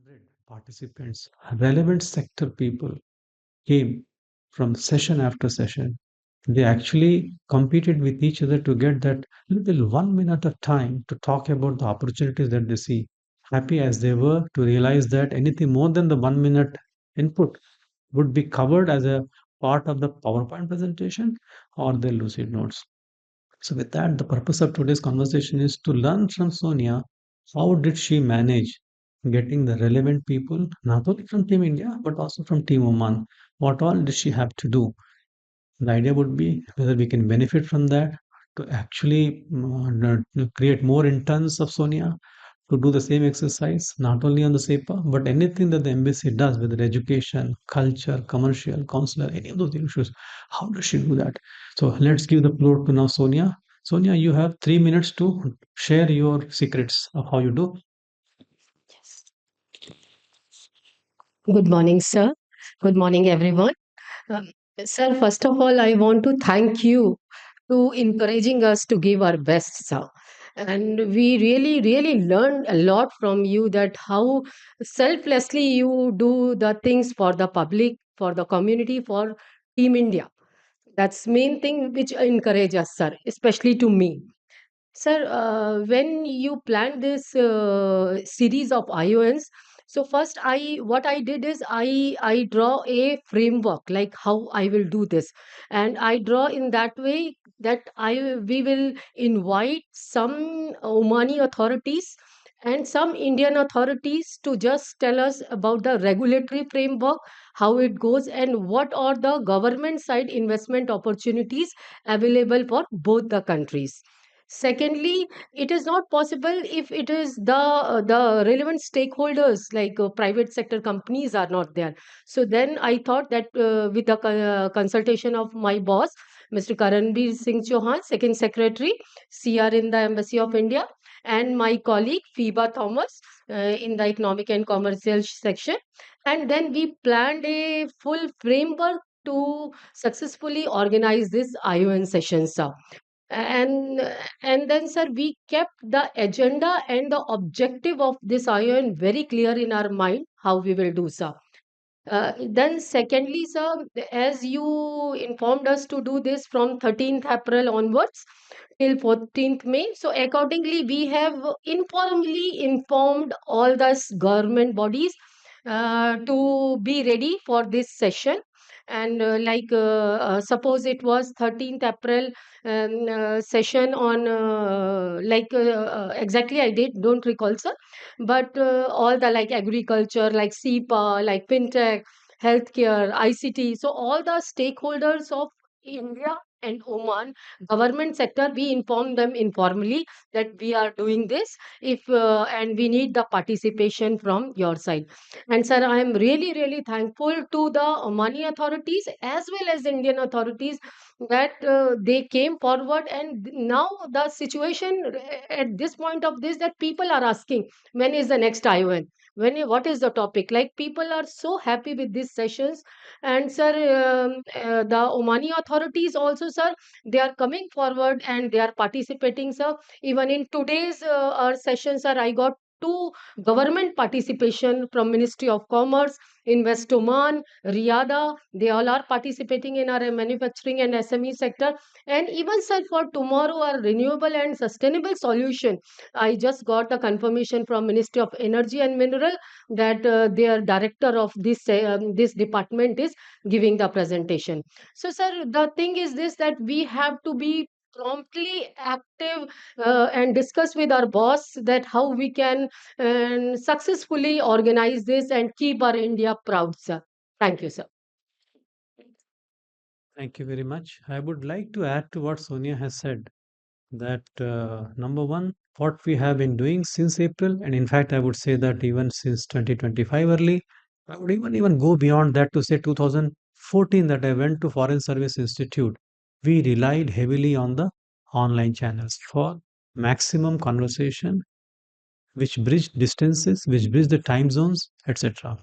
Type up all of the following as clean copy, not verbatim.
100 participants, relevant sector people came from session after session. They actually competed with each other to get that little 1 minute of time to talk about the opportunities that they see. Happy as they were to realize that anything more than the 1 minute input would be covered as a part of the PowerPoint presentation or their lucid notes. So, with that, the purpose of today's conversation is to learn from Sonia how did she manage getting the relevant people, not only from Team India, but also from Team Oman. What all did she have to do? The idea would be whether we can benefit from that to actually create more interns of Sonia to do the same exercise, not only on the SEPA, but anything that the embassy does, whether education, culture, commercial, consular, any of those issues. How does she do that? So let's give the floor to now Sonia. Sonia, you have 3 minutes to share your secrets of how you do. Yes. Good morning, sir. Good morning, everyone. Um, Sir, first of all, I want to thank you to encouraging us to give our best, sir. And we really, really learned a lot from you that how selflessly you do the things for the public, for the community, for Team India. That's main thing which encourage us, sir, especially to me. Sir, when you planned this series of IONs, so first I what I did is I draw a framework like how I will do this, and I draw in that way that I we will invite some Omani authorities and some Indian authorities to just tell us about the regulatory framework, how it goes, and what are the government side investment opportunities available for both the countries. Secondly, it is not possible if it is the relevant stakeholders like private sector companies are not there. So then I thought that with the consultation of my boss, Mr. Karanbir Singh Chauhan, Second Secretary, CR in the Embassy of India, and my colleague Fiba Thomas in the Economic and Commercial section, and then we planned a full framework to successfully organize this ION session, sir. And and then, sir, we kept the agenda and the objective of this ion very clear in our mind how we will do, sir. Then secondly, sir, as you informed us to do this from 13th April onwards till 14th May, so accordingly we have informally informed all the government bodies to be ready for this session. And suppose it was 13th April session on exactly I did don't recall, sir, but all the like agriculture, like CEPA, like fintech, healthcare, ICT. So all the stakeholders of India and Oman government sector, we inform them informally that we are doing this if and we need the participation from your side. And sir, I am really really thankful to the Omani authorities as well as Indian authorities that they came forward. And now the situation at this point of this, that people are asking when is the next ION, what is the topic, like people are so happy with these sessions. And sir, the Omani authorities also, sir, they are coming forward and they are participating, sir. Even in today's our session, sir, I got two government participation from Ministry of Commerce, Invest Oman, Riyadh. They all are participating in our manufacturing and SME sector. And even, sir, for tomorrow, our renewable and sustainable solution, I just got the confirmation from Ministry of Energy and Mineral that their director of this department is giving the presentation. So, sir, the thing is this, that we have to be promptly active and discuss with our boss that how we can successfully organize this and keep our India proud, sir. Thank you, sir. Thank you very much. I would like to add to what Sonia has said that number one, what we have been doing since April, and in fact, I would say that even since 2025 early, I would even go beyond that to say 2014 that I went to Foreign Service Institute. We relied heavily on the online channels for maximum conversation, which bridge distances, which bridge the time zones, etc.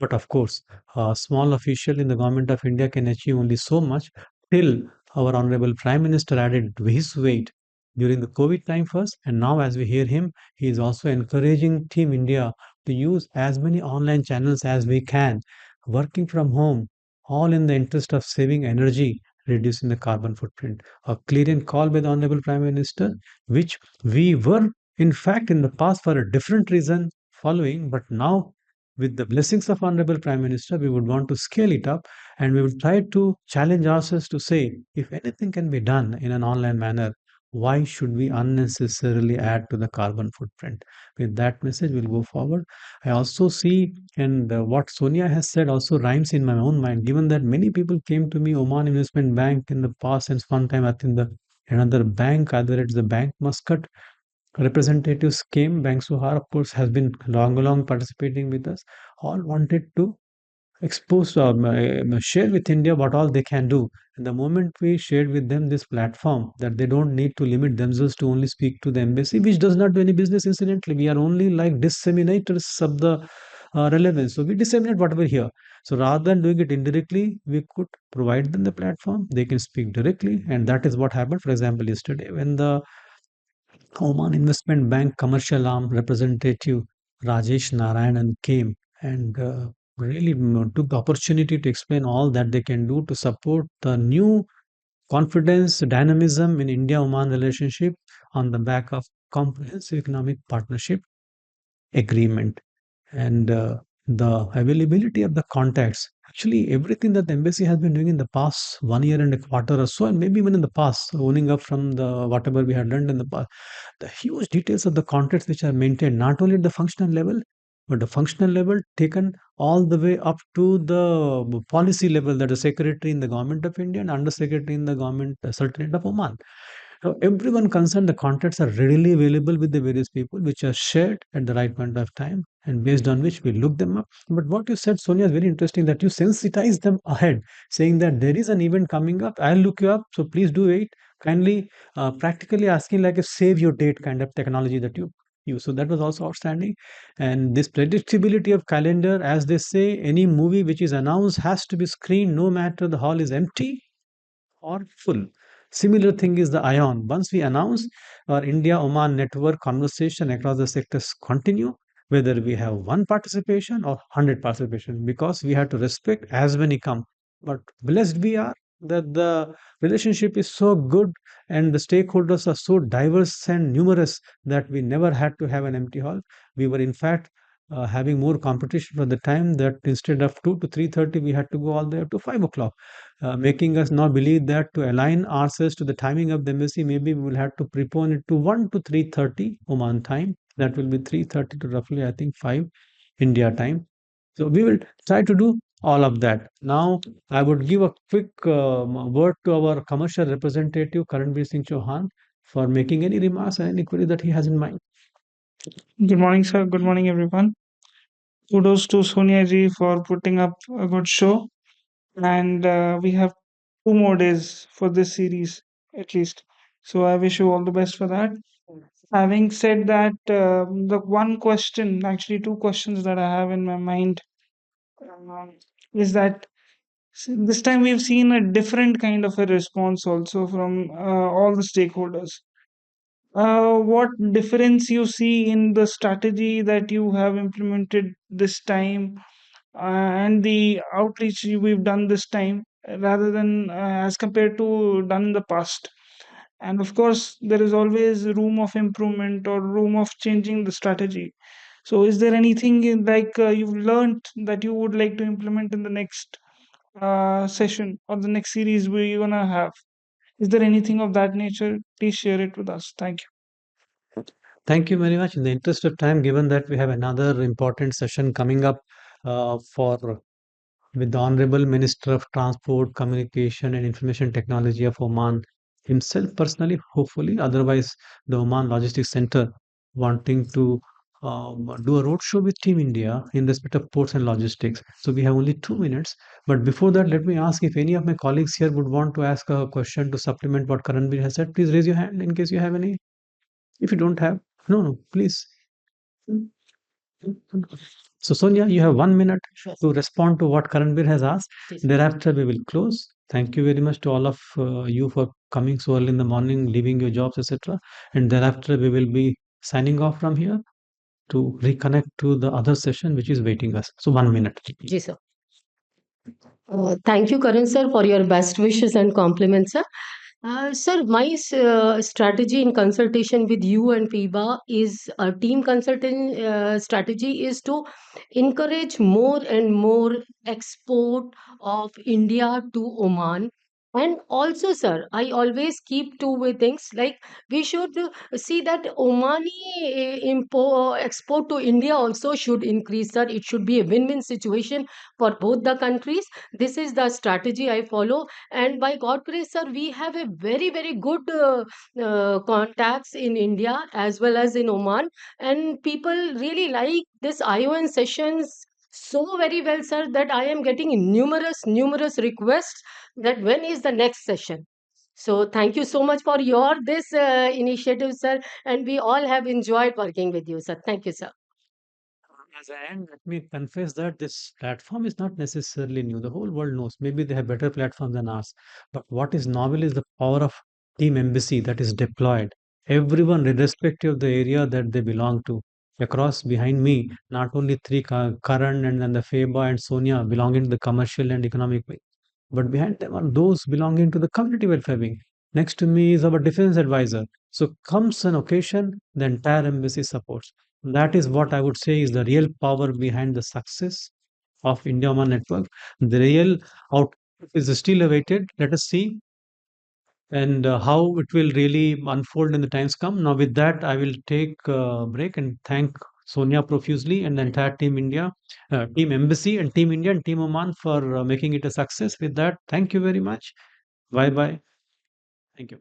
But of course, a small official in the government of India can achieve only so much till our honorable Prime Minister added his weight during the COVID time first, and now as we hear him, he is also encouraging Team India to use as many online channels as we can, working from home, all in the interest of saving energy, reducing the carbon footprint. A clear and call by the Honorable Prime Minister, which we were, in fact, in the past for a different reason following, but now with the blessings of Honorable Prime Minister, we would want to scale it up and we will try to challenge ourselves to say if anything can be done in an online manner, why should we unnecessarily add to the carbon footprint? With that message, we'll go forward. I also see, and what Sonia has said also rhymes in my own mind, given that many people came to me, Oman Investment Bank in the past, and one time I think the another bank, either it's the bank Muscat representatives came. Bank Suhar, of course, has been long participating with us. All wanted to expose share with India what all they can do. And the moment we shared with them this platform that they don't need to limit themselves to only speak to the embassy, which does not do any business incidentally. We are only like disseminators of the relevance. So we disseminate whatever here. So rather than doing it indirectly, we could provide them the platform. They can speak directly, and that is what happened. For example, yesterday when the Oman Investment Bank commercial arm representative Rajesh Narayanan came and really took the opportunity to explain all that they can do to support the new confidence, dynamism in India-Oman relationship on the back of comprehensive economic partnership agreement and the availability of the contacts. Actually, everything that the embassy has been doing in the past 1 year and a quarter or so, and maybe even in the past, owning up from the whatever we had learned in the past, the huge details of the contracts which are maintained not only at the functional level, but the functional level taken all the way up to the policy level that the secretary in the government of India and under secretary in the government sultanate of Oman. Now, everyone concerned, the contracts are readily available with the various people, which are shared at the right point of time, and based on which we look them up. But what you said, Sonia, is very interesting that you sensitize them ahead, saying that there is an event coming up. I'll look you up, so please do it. Kindly, practically asking like a save your date kind of technology that you use. So that was also outstanding. And this predictability of calendar, as they say, any movie which is announced has to be screened no matter the hall is empty or full. Similar thing is the ION. Once we announce our India-Oman network conversation across the sectors continue, whether we have one participation or 100 participation, because we have to respect as many come. But blessed we are that the relationship is so good and the stakeholders are so diverse and numerous that we never had to have an empty hall. We were in fact having more competition for the time that instead of 2 to 3:30 we had to go all the way up to 5 o'clock, making us now believe that to align ourselves to the timing of the embassy, maybe we will have to prepone it to 1 to 3:30 Oman time. That will be 3:30 to roughly, I think, 5 India time. So we will try to do all of that. Now, I would give a quick word to our commercial representative, Karanbir Singh Chauhan, for making any remarks and any query that he has in mind. Good morning, sir. Good morning, everyone. Kudos to Sonia ji for putting up a good show. And we have 2 more days for this series, at least. So I wish you all the best for that. Having said that, the one question, actually, 2 questions that I have in my mind um, is that this time we've seen a different kind of a response also from all the stakeholders. What difference you see in the strategy that you have implemented this time and the outreach we've done this time rather than as compared to done in the past? And of course, there is always room of improvement or room of changing the strategy. So, is there anything like you've learned that you would like to implement in the next session or the next series we're gonna have? Is there anything of that nature? Please share it with us. Thank you. Thank you very much. In the interest of time, given that we have another important session coming up for with the Honorable Minister of Transport, Communication and Information Technology of Oman himself personally, hopefully. Otherwise, the Oman Logistics Center wanting to do a roadshow with Team India in respect of ports and logistics. So we have only 2 minutes. But before that, let me ask if any of my colleagues here would want to ask a question to supplement what Karanbir has said. Please raise your hand in case you have any. If you don't have, no, please. So, Sonia, you have 1 minute Sure. to respond to what Karanbir has asked. Yes. Thereafter, we will close. Thank you very much to all of you for coming so early in the morning, leaving your jobs, etc. And thereafter, we will be signing off from here to reconnect to the other session which is waiting us. So, 1 minute. Ji, sir. Thank you, Karan sir, for your best wishes and compliments, sir. Sir, my strategy in consultation with you and FIBA is a team consulting strategy is to encourage more and more export of India to Oman. And also, sir, I always keep two-way things like we should see that Omani export to India also should increase, sir. It should be a win-win situation for both the countries. This is the strategy I follow, and by God grace, sir, we have a very, very good contacts in India as well as in Oman, and people really like this ION sessions so very well, sir, that I am getting numerous requests that when is the next session. So thank you so much for your this initiative, sir, and we all have enjoyed working with you, sir. Thank you, sir. As I end, let me confess that this platform is not necessarily new. The whole world knows. Maybe they have better platforms than ours. But what is novel is the power of Team Embassy that is deployed. Everyone, irrespective of the area that they belong to. Across behind me, not only three Karan and then the Feba and Sonia belonging to the commercial and economic wing, but behind them are those belonging to the community welfare wing. Next to me is our defense advisor. So comes an occasion, the entire embassy supports. That is what I would say is the real power behind the success of India-Oman Network. The real output is still awaited. Let us see and how it will really unfold in the times come. Now, with that, I will take a break and thank Sonia profusely and the entire Team India, Team Embassy, and Team India and Team Oman for making it a success. With that, thank you very much. Bye bye. Thank you.